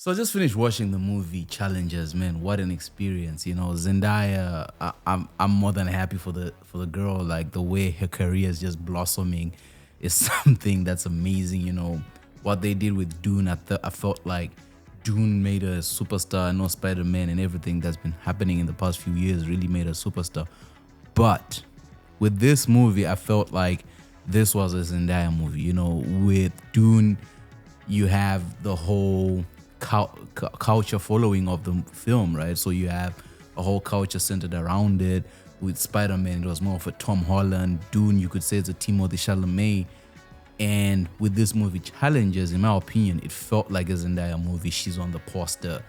So I just finished watching the movie Challengers, man. What an experience! Zendaya. I'm more than happy for the girl. Like the way her career is just blossoming is something that's amazing. What they did with Dune. I felt like Dune made her a superstar. No Spider-Man and everything that's been happening in the past few years really made her a superstar. But with this movie, I felt like this was a Zendaya movie. With Dune, you have the whole culture following of the film, right? So you have a whole culture centered around it. With Spider-Man, it was more of a Tom Holland. Dune, you could say it's a Timothée Chalamet. And with this movie, Challengers, in my opinion, it felt like a Zendaya movie. She's on the poster.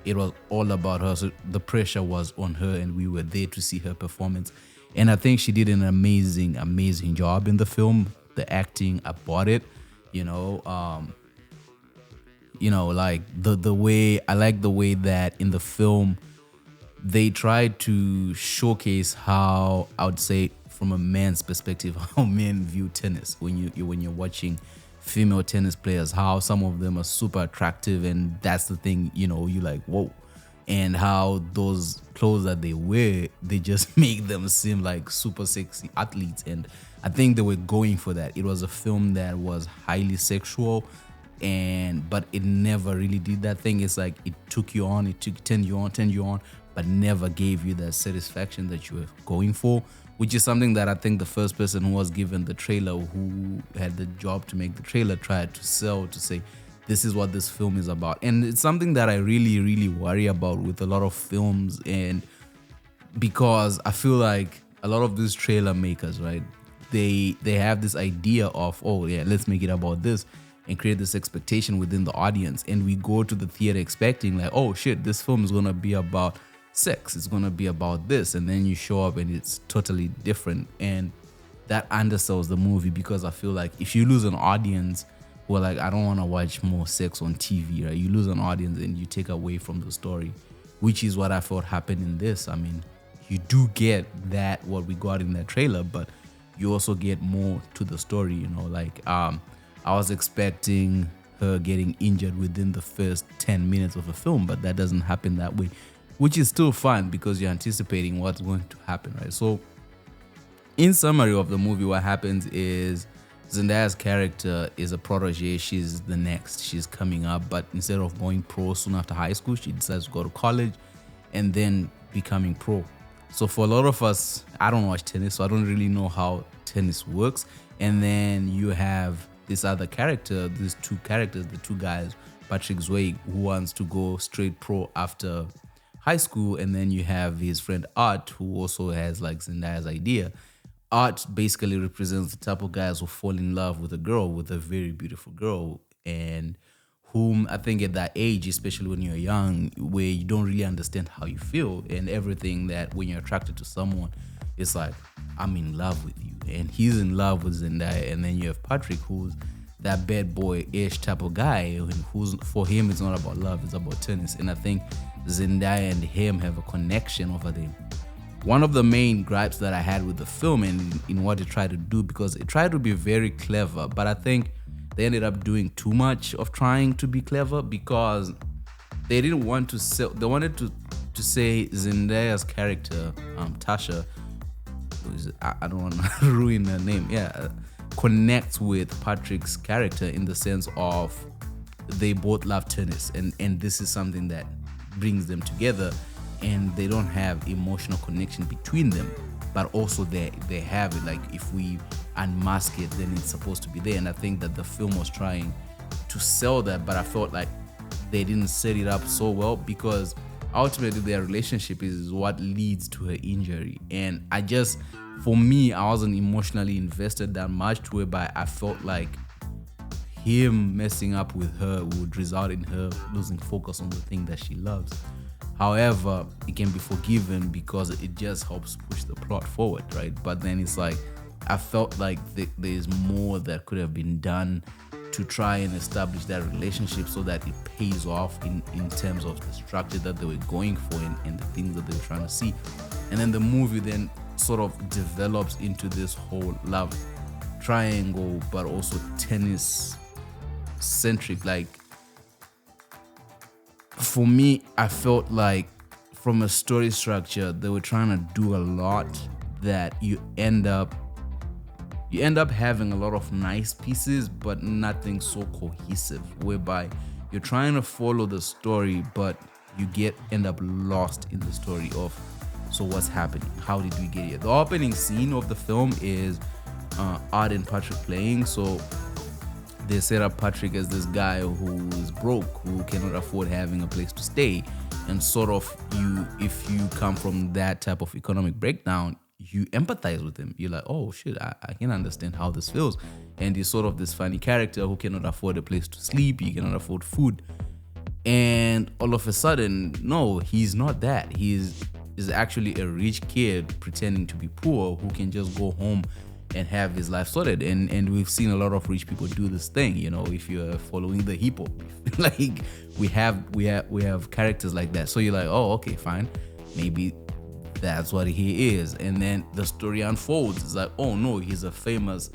It was all about her. So the pressure was on her, and we were there to see her performance. And I think she did an amazing, amazing job in the film. The acting, I bought it. Like the way I like the way that in the film they tried to showcase how, I would say, from a man's perspective, how men view tennis when you're watching female tennis players, how some of them are super attractive, and that's the thing, you're like, whoa. And how those clothes that they wear, they just make them seem like super sexy athletes. And I think they were going for that. It was a film that was highly sexual, but it never really did that thing. It's like it took you on, turned you on, but never gave you that satisfaction that you were going for, which is something that I think the first person who was given the trailer, who had the job to make the trailer, tried to sell, to say, this is what this film is about. And it's something that I really, really worry about with a lot of films, and because I feel like a lot of these trailer makers, right, they have this idea of, oh yeah, let's make it about this, and create this expectation within the audience. And we go to the theater expecting like, oh shit, this film is gonna be about sex, it's gonna be about this, and then you show up and it's totally different. And that undersells the movie, because I feel like if you lose an audience who are like, I don't want to watch more sex on TV, right? You lose an audience and you take away from the story, which is what I thought happened in this. I mean, you do get that, what we got in that trailer, but you also get more to the story, I was expecting her getting injured within the first 10 minutes of a film, but that doesn't happen that way, which is still fun because you're anticipating what's going to happen, right? So in summary of the movie, what happens is Zendaya's character is a protege. She's the next. She's coming up, but instead of going pro soon after high school, she decides to go to college and then becoming pro. So for a lot of us, I don't watch tennis, so I don't really know how tennis works. And then you have this other character, these two characters, the two guys, Patrick Zweig, who wants to go straight pro after high school. And then you have his friend Art, who also has like Zendaya's idea. Art basically represents the type of guys who fall in love with a girl, with a very beautiful girl, and whom I think at that age, especially when you're young, where you don't really understand how you feel and everything, that when you're attracted to someone, it's like, I'm in love with you. And he's in love with Zendaya. And then you have Patrick, who's that bad boy-ish type of guy, and who's, for him, it's not about love, it's about tennis. And I think Zendaya and him have a connection over there. One of the main gripes that I had with the film and in what it tried to do, because it tried to be very clever, but I think they ended up doing too much of trying to be clever, because they didn't want to sell. They wanted to say Zendaya's character, Tasha, I don't want to ruin her name, connects with Patrick's character in the sense of they both love tennis, and this is something that brings them together, and they don't have emotional connection between them, but also they have it. Like, if we unmask it, then it's supposed to be there. And I think that the film was trying to sell that, but I felt like they didn't set it up so well, because ultimately their relationship is what leads to her injury. And for me, I wasn't emotionally invested that much, to whereby I felt like him messing up with her would result in her losing focus on the thing that she loves. However, it can be forgiven because it just helps push the plot forward, right? But then it's like, I felt like there's more that could have been done to try and establish that relationship so that it pays off in terms of the structure that they were going for and the things that they were trying to see. And then the movie then sort of develops into this whole love triangle, but also tennis centric. Like, for me, I felt like from a story structure, they were trying to do a lot that you end up having a lot of nice pieces, but nothing so cohesive, whereby you're trying to follow the story, but you end up lost in the story of, so what's happening? How did we get here? The opening scene of the film is Art and Patrick playing. So they set up Patrick as this guy who is broke, who cannot afford having a place to stay. And sort of if you come from that type of economic breakdown, you empathize with him. You're like, oh shit, I can understand how this feels. And he's sort of this funny character who cannot afford a place to sleep, he cannot afford food. And all of a sudden, no, he's not that. He's actually a rich kid pretending to be poor who can just go home and have his life sorted. And we've seen a lot of rich people do this thing, if you're following the hip hop. Like we have characters like that. So you're like, oh, okay, fine. Maybe that's what he is. And then the story unfolds. It's like, oh no, he's a famous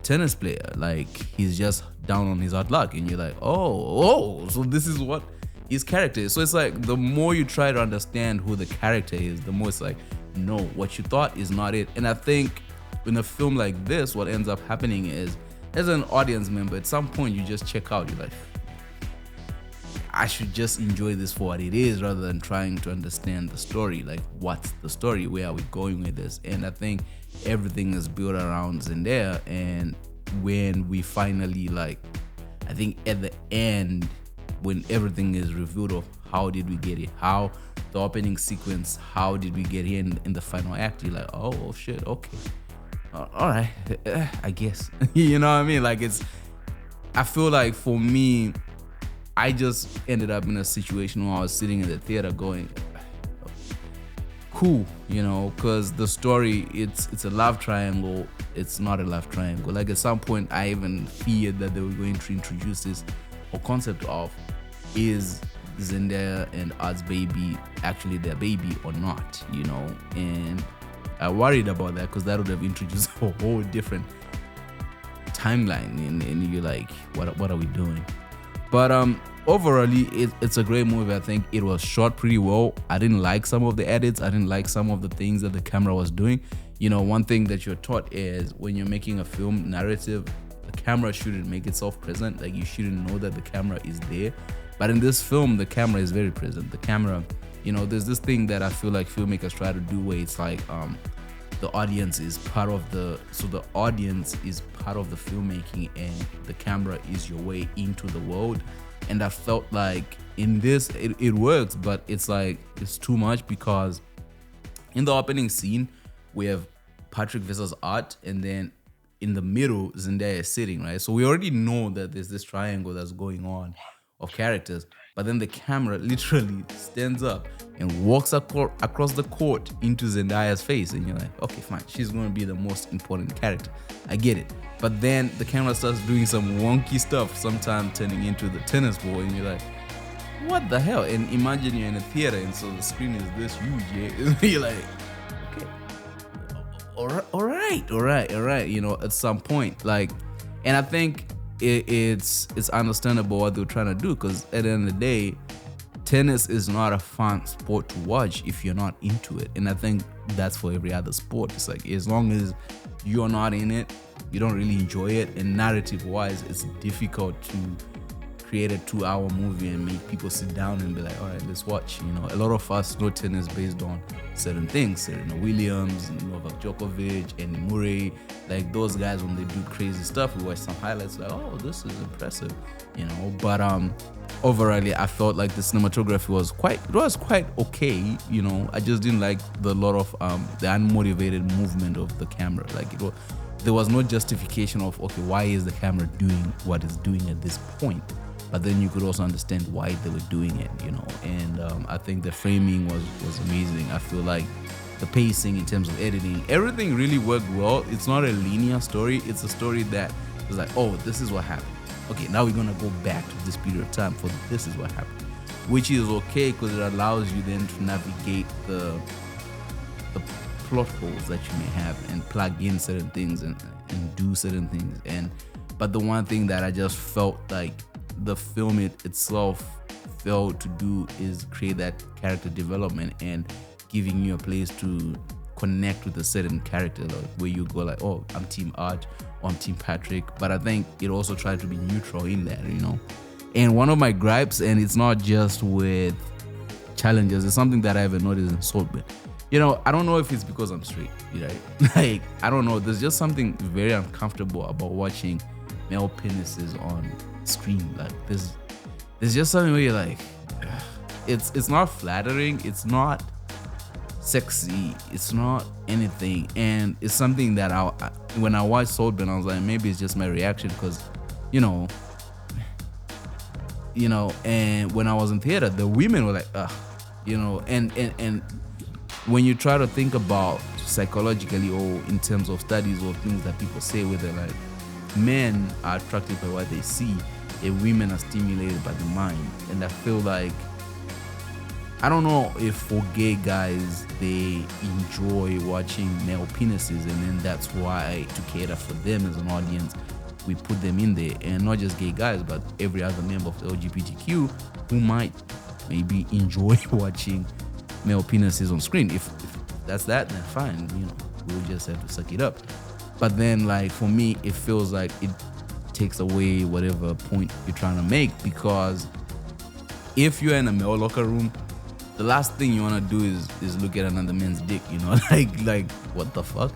tennis player. Like he's just down on his hard luck. And you're like, oh, so this is what his character is. So it's like the more you try to understand who the character is, the more it's like, no, what you thought is not it. And I think in a film like this, what ends up happening is, as an audience member, at some point you just check out. You're like, I should just enjoy this for what it is rather than trying to understand the story. Like, what's the story? Where are we going with this? And I think everything is built around Zendaya. And when we finally, I think at the end, when everything is revealed of how did we get here, how the opening sequence, how did we get here in the final act, you're like, oh shit, okay. All right, I guess. You know what I mean? Like I feel like for me, I just ended up in a situation where I was sitting in the theater going, cool, because the story, it's a love triangle. It's not a love triangle. Like at some point, I even feared that they were going to introduce this whole concept of, is Zendaya and Art's baby actually their baby or not, and I worried about that because that would have introduced a whole different timeline, and you're like, what are we doing? But overall, it's a great movie. I think it was shot pretty well. I didn't like some of the edits. I didn't like some of the things that the camera was doing. One thing that you're taught is when you're making a film narrative, the camera shouldn't make itself present. Like you shouldn't know that the camera is there. But in this film, the camera is very present. The camera, there's this thing that I feel like filmmakers try to do where it's like the audience is part of the filmmaking, and the camera is your way into the world. And I felt like in this, it works, but it's like, it's too much, because in the opening scene, we have Patrick versus Art, and then in the middle, Zendaya is sitting, right? So we already know that there's this triangle that's going on of characters, but then the camera literally stands up and walks across the court into Zendaya's face, and you're like, okay, fine, she's going to be the most important character. I get it. But then the camera starts doing some wonky stuff, sometimes turning into the tennis ball, and you're like, what the hell? And imagine you're in a theater, and so the screen is this huge, yeah? You're like, okay, all right, at some point, and I think it's understandable what they're trying to do, because at the end of the day, tennis is not a fun sport to watch if you're not into it. And I think that's for every other sport. It's like, as long as you're not in it, you don't really enjoy it. And narrative wise, it's difficult to create a 2-hour movie and make people sit down and be like, all right, let's watch. A lot of us know tennis based on certain things. Serena Williams, Novak Djokovic, Andy Murray, like those guys, when they do crazy stuff, we watch some highlights like, oh, this is impressive, But overall, I felt like the cinematography was quite okay. I just didn't like the lot of the unmotivated movement of the camera. Like there was no justification of, okay, why is the camera doing what it's doing at this point? But then you could also understand why they were doing it, And I think the framing was amazing. I feel like the pacing in terms of editing, everything really worked well. It's not a linear story. It's a story that is like, oh, this is what happened. Okay, now we're going to go back to this period of time for this is what happened. Which is okay, because it allows you then to navigate the plot holes that you may have and plug in certain things and do certain things. But the one thing that I just felt like the film itself failed to do is create that character development and giving you a place to connect with a certain character, like where you go like, oh, I'm Team Art or I'm Team Patrick. But I think it also tried to be neutral in that, And one of my gripes, and it's not just with challenges, it's something that I haven't noticed in Saltburn. I don't know if it's because I'm straight, right? Like, I don't know. There's just something very uncomfortable about watching male penises on screen. Like, there's just something where you're like, ugh. It's not flattering. It's not sexy. It's not anything. And it's something that when I watched Saltburn, I was like, maybe it's just my reaction because, and when I was in theater, the women were like, ugh, and when you try to think about psychologically or in terms of studies or things that people say, where they're like, men are attracted by what they see and women are stimulated by the mind. And I feel like, I don't know if for gay guys, they enjoy watching male penises, and then that's why, to cater for them as an audience, we put them in there. And not just gay guys, but every other member of the LGBTQ who might maybe enjoy watching male penises on screen. If that's that, then fine, we'll just have to suck it up. But then, like, for me, it feels like it takes away whatever point you're trying to make, because if you're in a male locker room, the last thing you want to do is look at another man's dick, like what the fuck?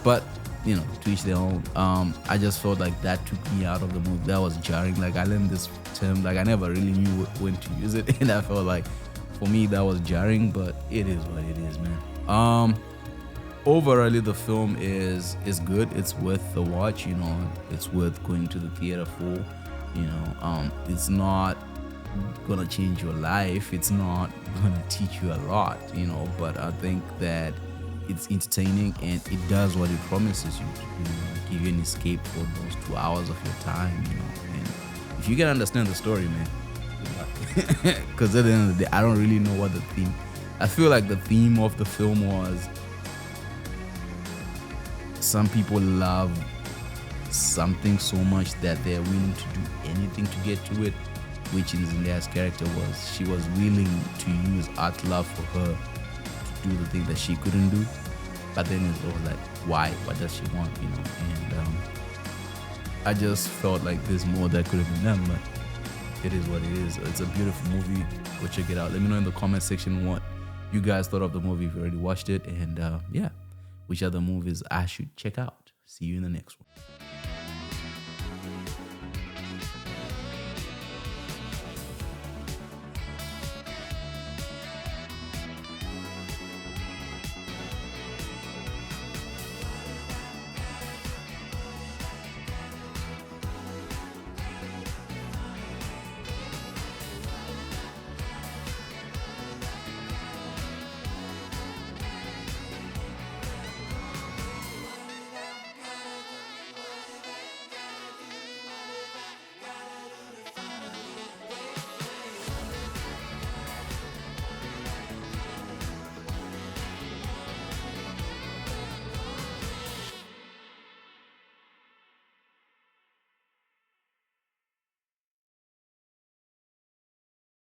But to each their own. I just felt like that took me out of the movie. That was jarring. Like, I learned this term, like I never really knew when to use it, and I felt like for me that was jarring, but it is what it is, man. Overall, the film is good. It's worth the watch, it's worth going to the theater for. It's not gonna change your life, it's not gonna teach you a lot, but I think that it's entertaining and it does what it promises you to, give you an escape for those 2 hours of your time, and if you can understand the story, man, because at the end of the day, I don't really know what the theme. I feel like the theme of the film was, some people love something so much that they're willing to do anything to get to it, which in Zendaya's character was, she was willing to use art love for her to do the thing that she couldn't do. But then it's always like, why? What does she want? And I just felt like there's more that could have been done, but it is what it is. It's a beautiful movie. Go check it out. Let me know in the comment section what you guys thought of the movie if you already watched it, and which other movies I should check out. See you in the next one.